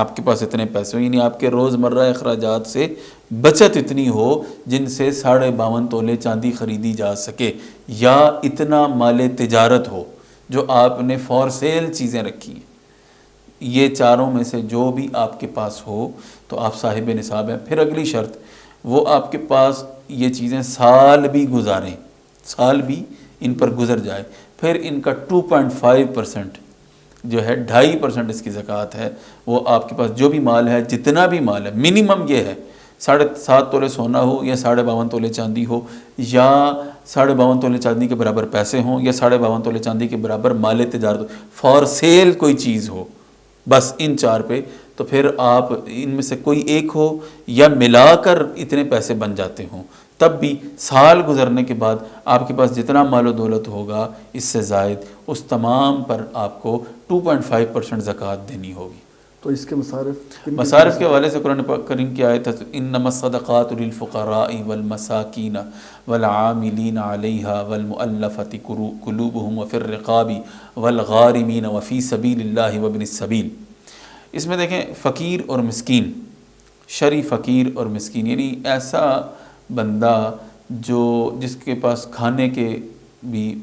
آپ کے پاس اتنے پیسے ہو، یعنی آپ کے روزمرہ اخراجات سے بچت اتنی ہو جن سے 52.5 تولے چاندی خریدی جا سکے، یا اتنا مال تجارت ہو جو آپ نے فور سیل چیزیں رکھی ہیں، یہ چاروں میں سے جو بھی آپ کے پاس ہو تو آپ صاحب نصاب ہیں۔ پھر اگلی شرط، وہ آپ کے پاس یہ چیزیں سال بھی گزاریں، سال بھی ان پر گزر جائے، پھر ان کا 2.5% جو ہے 2.5% اس کی زکوٰۃ ہے، وہ آپ کے پاس جو بھی مال ہے، جتنا بھی مال ہے، منیمم یہ ہے 7.5 تولے سونا ہو، یا 52.5 تولے چاندی ہو، یا 52.5 تولے چاندی کے برابر پیسے ہوں، یا 52.5 تولے چاندی کے برابر مال تجارت ہو، فار سیل کوئی چیز ہو، بس ان 4 پہ، تو پھر آپ ان میں سے کوئی ایک ہو یا ملا کر اتنے پیسے بن جاتے ہوں، تب بھی سال گزرنے کے بعد آپ کے پاس جتنا مال و دولت ہوگا اس سے زائد، اس تمام پر آپ کو 2.5% زکوٰۃ دینی ہوگی۔ تو اس کے مصارف مصارف کے حوالے سے قرآن پاک کریم کی آیت ہے، انما الصدقات للفقراء والمساکین والعاملین علیہا والمؤلفۃ قلوبہم وفی الرقاب والغارمین وفی سبیل اللہ وابن السبیل۔ اس میں دیکھیں فقیر اور مسکین، شرعی فقیر اور مسکین، یعنی ایسا بندہ جس کے پاس کھانے کے بھی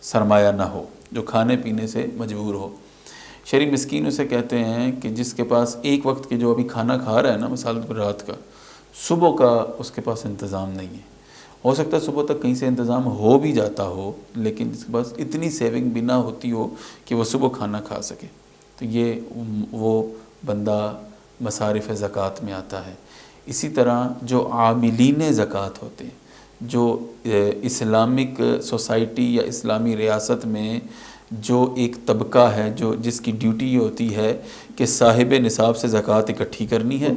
سرمایہ نہ ہو، جو کھانے پینے سے مجبور ہو۔ شرعی مسکین اسے کہتے ہیں کہ جس کے پاس ایک وقت کے جو ابھی کھانا کھا رہا ہے نا، مثال پر رات کا، صبح کا اس کے پاس انتظام نہیں ہے، ہو سکتا ہے صبح تک کہیں سے انتظام ہو بھی جاتا ہو، لیکن جس کے پاس اتنی سیونگ بھی نہ ہوتی ہو کہ وہ صبح کھانا کھا سکے، تو یہ وہ بندہ مصارف زکوٰۃ میں آتا ہے۔ اسی طرح جو عاملین زکوٰۃ ہوتے ہیں، جو اسلامک سوسائٹی یا اسلامی ریاست میں جو ایک طبقہ ہے جس کی ڈیوٹی یہ ہوتی ہے کہ صاحب نصاب سے زکوٰۃ اکٹھی کرنی ہے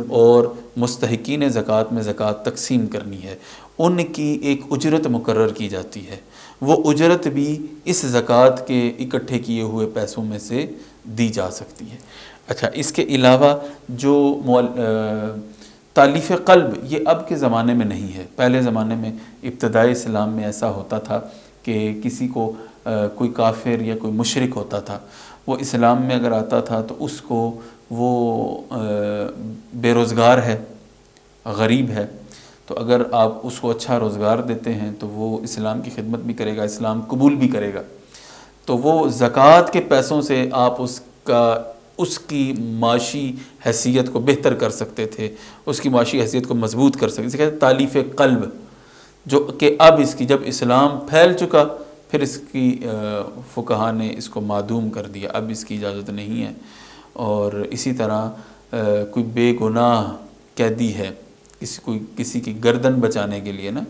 اور مستحقین زکوٰۃ میں زکوٰۃ تقسیم کرنی ہے، ان کی ایک اجرت مقرر کی جاتی ہے، وہ اجرت بھی اس زکوٰۃ کے اکٹھے کیے ہوئے پیسوں میں سے دی جا سکتی ہے۔ اچھا، اس کے علاوہ جو تالیف قلب، یہ اب کے زمانے میں نہیں ہے، پہلے زمانے میں ابتدائی اسلام میں ایسا ہوتا تھا کہ کسی کو کوئی کافر یا کوئی مشرک ہوتا تھا، وہ اسلام میں اگر آتا تھا تو اس کو وہ بے روزگار ہے، غریب ہے، تو اگر آپ اس کو اچھا روزگار دیتے ہیں تو وہ اسلام کی خدمت بھی کرے گا، اسلام قبول بھی کرے گا، تو وہ زکوٰۃ کے پیسوں سے آپ اس کی معاشی حیثیت کو بہتر کر سکتے تھے، اس کی معاشی حیثیت کو مضبوط کر سکتے تھے۔ کہتے ہیں تالیف قلب، جو کہ اب اس کی جب اسلام پھیل چکا پھر اس کی فقہا نے اس کو معدوم کر دیا، اب اس کی اجازت نہیں ہے۔ اور اسی طرح کوئی بے گناہ قیدی ہے، کسی کی گردن بچانے کے لیے نا،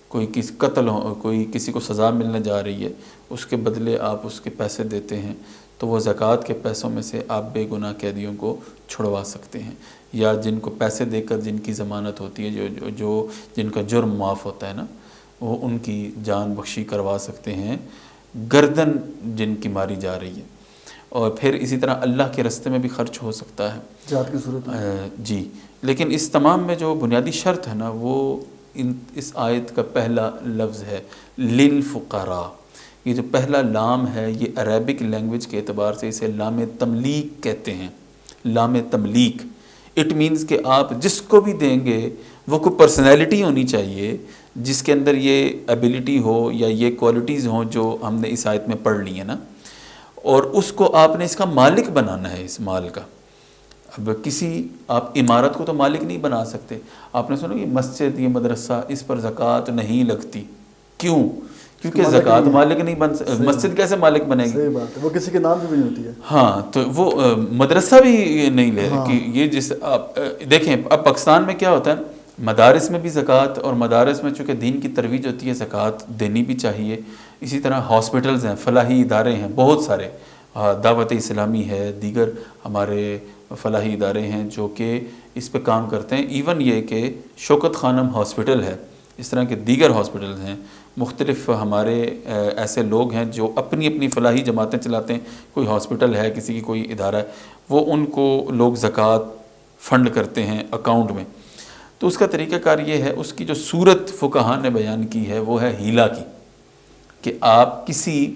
کوئی کسی کو سزا ملنے جا رہی ہے، اس کے بدلے آپ اس کے پیسے دیتے ہیں، تو وہ زکوٰۃ کے پیسوں میں سے آپ بے گناہ قیدیوں کو چھڑوا سکتے ہیں، یا جن کو پیسے دے کر جن کی ضمانت ہوتی ہے، جن کا جرم معاف ہوتا ہے نا، وہ ان کی جان بخشی کروا سکتے ہیں، گردن جن کی ماری جا رہی ہے۔ اور پھر اسی طرح اللہ کے راستے میں بھی خرچ ہو سکتا ہے جہاد کی صورت میں، جی۔ لیکن اس تمام میں جو بنیادی شرط ہے نا، وہ اس آیت کا پہلا لفظ ہے للفقراء۔ یہ جو پہلا لام ہے، یہ عربک لینگویج کے اعتبار سے اسے لام تملیک کہتے ہیں، لام تملیک۔ اٹ مینز کہ آپ جس کو بھی دیں گے وہ کوئی پرسنالٹی ہونی چاہیے جس کے اندر یہ ایبیلٹی ہو یا یہ کوالٹیز ہوں جو ہم نے اس آیت میں پڑھ لی ہیں نا، اور اس کو آپ نے اس کا مالک بنانا ہے، اس مال کا۔ اب آپ عمارت کو تو مالک نہیں بنا سکتے۔ آپ نے سنا کہ مسجد، یہ مدرسہ، اس پر زکوٰۃ نہیں لگتی، کیوں؟ کیونکہ زکوٰۃ مالک نہیں بن سکتی، مسجد کیسے مالک بنے گی؟ صحیح بات ہے، وہ کسی کے نام بھی نہیں ہوتی ہے۔ ہاں، تو وہ مدرسہ بھی نہیں لے کہ یہ جس آپ دیکھیں اب پاکستان میں کیا ہوتا ہے، مدارس میں بھی زکوٰۃ، اور مدارس میں چونکہ دین کی ترویج ہوتی ہے زکوٰۃ دینی بھی چاہیے۔ اسی طرح ہاسپٹلز ہیں، فلاحی ادارے ہیں بہت سارے، دعوت اسلامی ہے، دیگر ہمارے فلاحی ادارے ہیں جو کہ اس پہ کام کرتے ہیں۔ ایون یہ کہ شوکت خانم ہاسپٹل ہے، اس طرح کے دیگر ہاسپٹلز ہیں، مختلف ہمارے ایسے لوگ ہیں جو اپنی اپنی فلاحی جماعتیں چلاتے ہیں، کوئی ہاسپٹل ہے، کسی کی کوئی ادارہ ہے، وہ ان کو لوگ زکوٰۃ فنڈ کرتے ہیں اکاؤنٹ میں۔ تو اس کا طریقہ کار یہ ہے، اس کی جو صورت فقہا نے بیان کی ہے وہ ہے ہیلا کی، کہ آپ کسی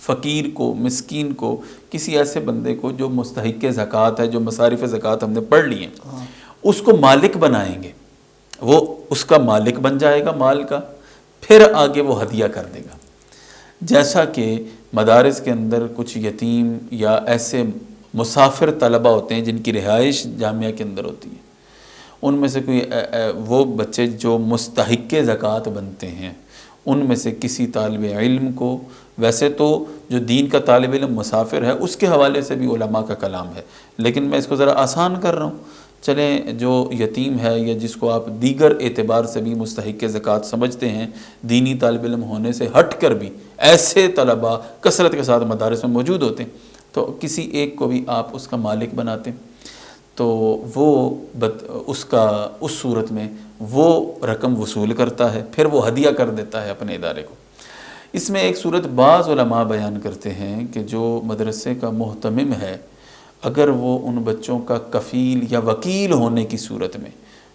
فقیر کو، مسکین کو، کسی ایسے بندے کو جو مستحق زکوٰۃ ہے، جو مصارف زکوٰۃ ہم نے پڑھ لی ہیں، اس کو مالک بنائیں گے، وہ اس کا مالک بن جائے گا مال کا، پھر آگے وہ ہدیہ کر دے گا۔ جیسا کہ مدارس کے اندر کچھ یتیم یا ایسے مسافر طلبہ ہوتے ہیں جن کی رہائش جامعہ کے اندر ہوتی ہے، ان میں سے کوئی وہ بچے جو مستحق زکوٰۃ بنتے ہیں، ان میں سے کسی طالب علم کو، ویسے تو جو دین کا طالب علم مسافر ہے اس کے حوالے سے بھی علماء کا کلام ہے، لیکن میں اس کو ذرا آسان کر رہا ہوں، چلیں جو یتیم ہے یا جس کو آپ دیگر اعتبار سے بھی مستحق زکوٰۃ سمجھتے ہیں، دینی طالب علم ہونے سے ہٹ کر بھی ایسے طلباء کثرت کے ساتھ مدارس میں موجود ہوتے ہیں، تو کسی ایک کو بھی آپ اس کا مالک بناتے ہیں، تو وہ اس صورت میں وہ رقم وصول کرتا ہے، پھر وہ ہدیہ کر دیتا ہے اپنے ادارے کو۔ اس میں ایک صورت بعض علماء بیان کرتے ہیں کہ جو مدرسے کا محتمم ہے، اگر وہ ان بچوں کا کفیل یا وکیل ہونے کی صورت میں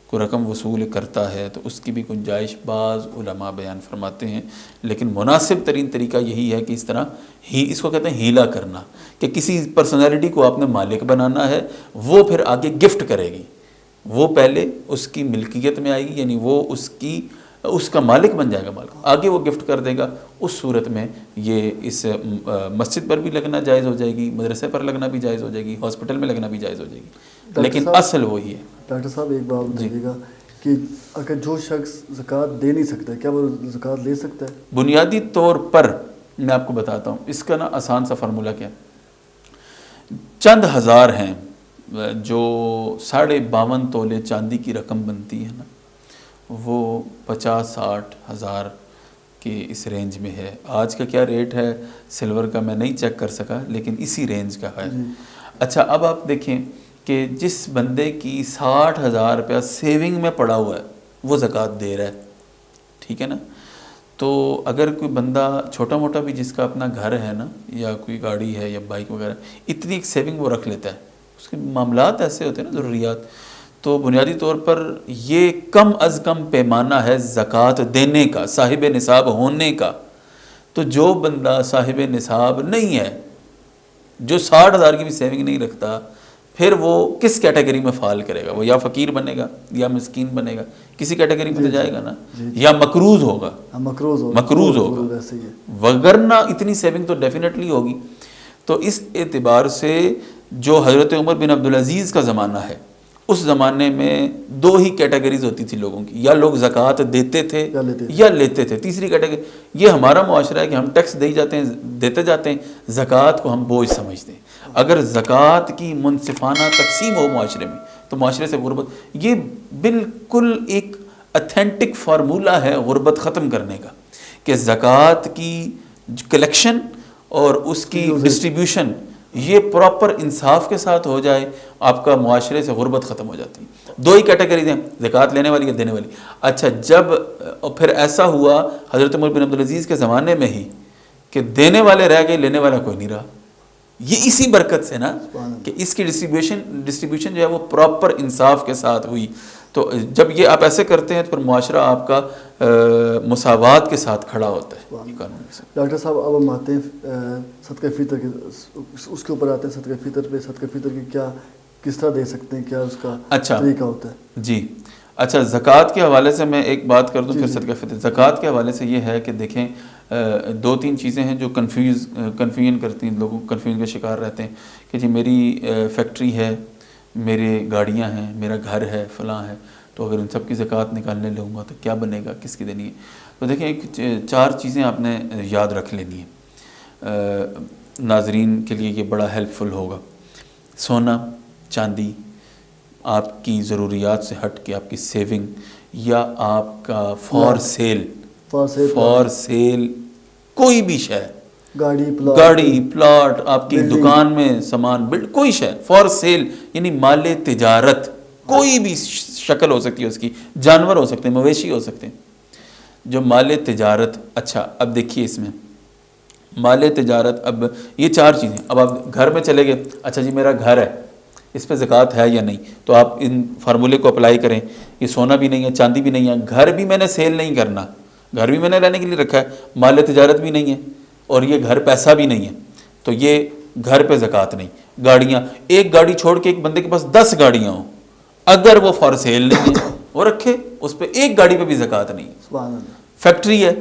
کوئی رقم وصول کرتا ہے تو اس کی بھی گنجائش بعض علماء بیان فرماتے ہیں، لیکن مناسب ترین طریقہ یہی ہے کہ اس طرح اس کو کہتے ہیں ہیلا کرنا، کہ کسی پرسنالٹی کو آپ نے مالک بنانا ہے، وہ پھر آگے گفٹ کرے گی، وہ پہلے اس کی ملکیت میں آئے گی، یعنی وہ اس کا مالک بن جائے گا، مالک آگے وہ گفٹ کر دے گا۔ اس صورت میں یہ اس مسجد پر بھی لگنا جائز ہو جائے گی، مدرسے پر لگنا بھی جائز ہو جائے گی، ہاسپٹل میں لگنا بھی جائز ہو جائے گی، لیکن اصل وہی ہے۔ ڈاکٹر صاحب ایک بات بتائیے گا کہ اگر جو شخص زکوٰۃ دے نہیں سکتا کیا وہ زکوٰۃ لے سکتا ہے؟ بنیادی طور پر میں آپ کو بتاتا ہوں اس کا آسان سا فارمولہ کیا، چند ہزار ہیں جو 52.5 تولے چاندی کی رقم بنتی ہے نا، وہ 50-60 ہزار کے اس رینج میں ہے۔ آج کا کیا ریٹ ہے سلور کا میں نہیں چیک کر سکا، لیکن اسی رینج کا ہے۔ اچھا اب آپ دیکھیں کہ جس بندے کی 60,000 روپیہ سیونگ میں پڑا ہوا ہے وہ زکوٰۃ دے رہا ہے، ٹھیک ہے نا، تو اگر کوئی بندہ چھوٹا موٹا بھی جس کا اپنا گھر ہے نا، یا کوئی گاڑی ہے یا بائک وغیرہ، اتنی ایک سیونگ وہ رکھ لیتا ہے، اس کے معاملات ایسے ہوتے ہیں نا، ضروریات، تو بنیادی طور پر یہ کم از کم پیمانہ ہے زکوٰۃ دینے کا، صاحب نصاب ہونے کا۔ تو جو بندہ صاحب نصاب نہیں ہے، جو 60,000 کی بھی سیونگ نہیں رکھتا، پھر وہ کس کیٹیگری میں فال کرے گا؟ وہ یا فقیر بنے گا یا مسکین بنے گا، کسی کیٹیگری میں تو جائے گا نا، یا مقروض ہوگا، مقروض ہوگا، وگرنہ اتنی سیونگ تو ڈیفینیٹلی ہوگی۔ تو اس اعتبار سے جو حضرت عمر بن عبدالعزیز کا زمانہ ہے، اس زمانے میں 2 ہی کیٹیگریز ہوتی تھی لوگوں کی، یا لوگ زکوٰۃ دیتے تھے یا لیتے تھے۔ تیسری کیٹیگری یہ ہمارا معاشرہ ہے کہ ہم ٹیکس دیتے جاتے ہیں، زکوٰۃ کو ہم بوجھ سمجھتے ہیں۔ اگر زکوٰۃ کی منصفانہ تقسیم ہو معاشرے میں تو معاشرے سے غربت، یہ بالکل ایک اتھینٹک فارمولہ ہے غربت ختم کرنے کا، کہ زکوٰۃ کی کلیکشن اور اس کی ڈسٹریبیوشن یہ پراپر انصاف کے ساتھ ہو جائے، آپ کا معاشرے سے غربت ختم ہو جاتی ہے۔ 2 ہی کیٹیگریز ہیں، زکوٰۃ لینے والی یا دینے والی۔ اچھا جب پھر ایسا ہوا حضرت عمر بن عبدالعزیز کے زمانے میں ہی کہ دینے والے رہ گئے، لینے والا کوئی نہیں رہا، یہ اسی برکت سے نا کہ اس کی ڈسٹریبیوشن جو ہے وہ پراپر انصاف کے ساتھ ہوئی۔ تو جب یہ آپ ایسے کرتے ہیں تو پھر معاشرہ آپ کا مساوات کے ساتھ کھڑا ہوتا ہے۔ ڈاکٹر صاحب اب ہم آتے ہیں صدقہ فطر کے، اس کے اوپر آتے ہیں صدقہ فطر پہ۔ صدقہ فطر کی کس طرح دے سکتے ہیں، کیا اس کا طریقہ ہوتا ہے؟ جی اچھا، زکوٰۃ کے حوالے سے میں ایک بات کر دوں پھر صدقہ فطر۔ زکوٰۃ کے حوالے سے یہ ہے کہ دیکھیں 2-3 چیزیں ہیں جو کنفیوژن کرتی ہیں، لوگوں کنفیوژن کا شکار رہتے ہیں کہ جی میری فیکٹری ہے، میرے گاڑیاں ہیں، میرا گھر ہے، فلاں ہے، تو اگر ان سب کی زکوٰۃ نکالنے لوں گا تو کیا بنے گا، کس کی دینی ہے؟ تو دیکھیں ایک 4 چیزیں آپ نے یاد رکھ لینی ہیں، ناظرین کے لیے یہ بڑا ہیلپ فل ہوگا۔ سونا چاندی آپ کی ضروریات سے ہٹ کے آپ کی سیونگ، یا آپ کا فار سیل کوئی بھی شے، گاڑی پلاٹ، آپ کی دکان میں سامان بلڈ، کوئی شے فار سیل، یعنی مال تجارت، کوئی بھی شکل ہو سکتی ہے اس کی، جانور ہو سکتے ہیں، مویشی ہو سکتے ہیں، جو مال تجارت۔ اچھا اب دیکھیے اس میں مال تجارت، اب یہ 4 چیزیں، اب آپ گھر میں چلے گئے، اچھا جی میرا گھر ہے، اس پہ زکوٰۃ ہے یا نہیں، تو آپ ان فارمولے کو اپلائی کریں۔ یہ سونا بھی نہیں ہے، چاندی بھی نہیں ہے، گھر بھی میں نے سیل نہیں کرنا، گھر بھی میں نے رہنے کے لیے رکھا ہے، مال تجارت بھی نہیں ہے، اور یہ گھر پیسہ بھی نہیں ہے تو یہ گھر پہ زکوٰۃ نہیں. گاڑیاں, ایک گاڑی چھوڑ کے ایک بندے کے پاس 10 گاڑیاں ہوں, اگر وہ فار سیل نہیں ہے وہ رکھے, اس پہ ایک گاڑی پہ بھی زکوٰۃ نہیں ہے. سبحان اللہ. فیکٹری ہے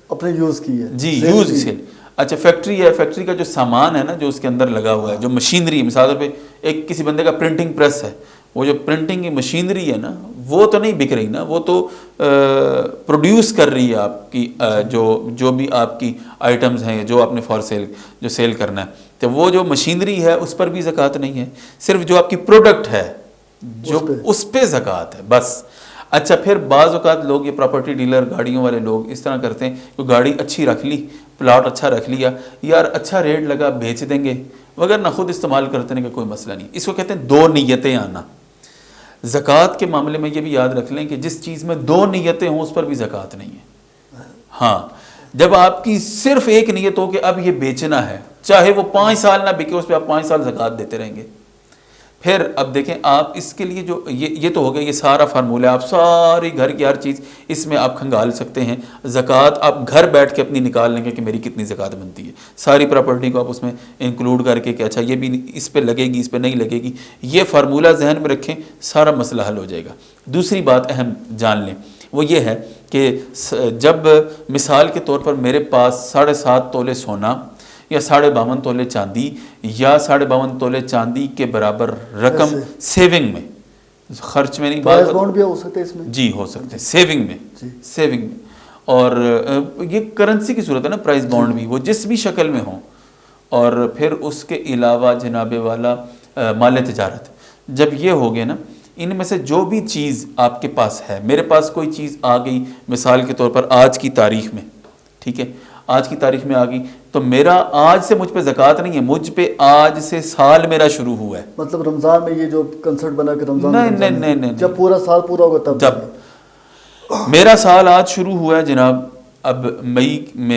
اپنے یوز کی ہے جی, یوز سیل. اچھا فیکٹری ہے, فیکٹری کا جو سامان ہے نا جو اس کے اندر لگا ہوا ہے, جو مشینری, مثال طور پہ ایک کسی بندے کا پرنٹنگ پریس ہے, وہ جو پرنٹنگ کی مشینری ہے نا وہ تو نہیں بک رہی نا, وہ تو پروڈیوس کر رہی ہے آپ کی جو بھی آپ کی آئٹمز ہیں جو آپ نے فار سیل جو سیل کرنا ہے, تو وہ جو مشینری ہے اس پر بھی زکوٰۃ نہیں ہے, صرف جو آپ کی پروڈکٹ ہے جو اس پہ زکوٰۃ ہے بس. اچھا پھر بعض اوقات لوگ, یہ پراپرٹی ڈیلر گاڑیوں والے لوگ اس طرح کرتے ہیں کہ گاڑی اچھی رکھ لی, پلاٹ اچھا رکھ لیا, یار اچھا ریٹ لگا بیچ دیں گے, مگر نہ خود استعمال کرتے ہیں کہ کوئی مسئلہ نہیں. اس کو کہتے ہیں 2 نیتیں آنا. زکوٰۃ کے معاملے میں یہ بھی یاد رکھ لیں کہ جس چیز میں 2 نیتیں ہوں اس پر بھی زکوٰۃ نہیں ہے. ہاں جب آپ کی صرف ایک نیت ہو کہ اب یہ بیچنا ہے, چاہے وہ 5 سال نہ بکے, اس پہ آپ 5 سال زکوٰۃ دیتے رہیں گے. پھر اب دیکھیں آپ اس کے لیے جو یہ تو ہو گیا, یہ سارا فارمولہ, آپ ساری گھر کی ہر چیز اس میں آپ کھنگال سکتے ہیں. زکوٰۃ آپ گھر بیٹھ کے اپنی نکال لیں گے کہ میری کتنی زکوٰۃ بنتی ہے, ساری پراپرٹی کو آپ اس میں انکلوڈ کر کے کہ اچھا یہ بھی اس پہ لگے گی, اس پہ نہیں لگے گی, یہ فارمولہ ذہن میں رکھیں, سارا مسئلہ حل ہو جائے گا. دوسری بات اہم جان لیں وہ یہ ہے کہ جب مثال کے طور پر میرے پاس 7.5 تولے سونا یا 52.5 تولے چاندی یا 52.5 تولے چاندی کے برابر رقم سیونگ میں, خرچ میں نہیں, پرائز بانڈ بھی ہو سکتے اس میں, جی ہو سکتے ہیں سیونگ میں, سیونگ میں. اور یہ کرنسی کی صورت ہے نا, پرائز بانڈ بھی وہ جس بھی شکل میں ہوں. اور پھر اس کے علاوہ جناب والا مال تجارت, جب یہ ہو گئے نا, ان میں سے جو بھی چیز آپ کے پاس ہے, میرے پاس کوئی چیز آ گئی مثال کے طور پر آج کی تاریخ میں, ٹھیک ہے, آج کی تاریخ میں آ گئی, تو میرا آج سے مجھ پہ زکوٰۃ نہیں ہے, مجھ پہ آج سے سال میرا شروع ہوا ہے. مطلب رمضان میں یہ جو کنسرٹ بنا کہ رمضان نہیں, جب پورا سال پورا ہوگا تب, جب میرا سال آج شروع ہوا ہے جناب, اب مئی میں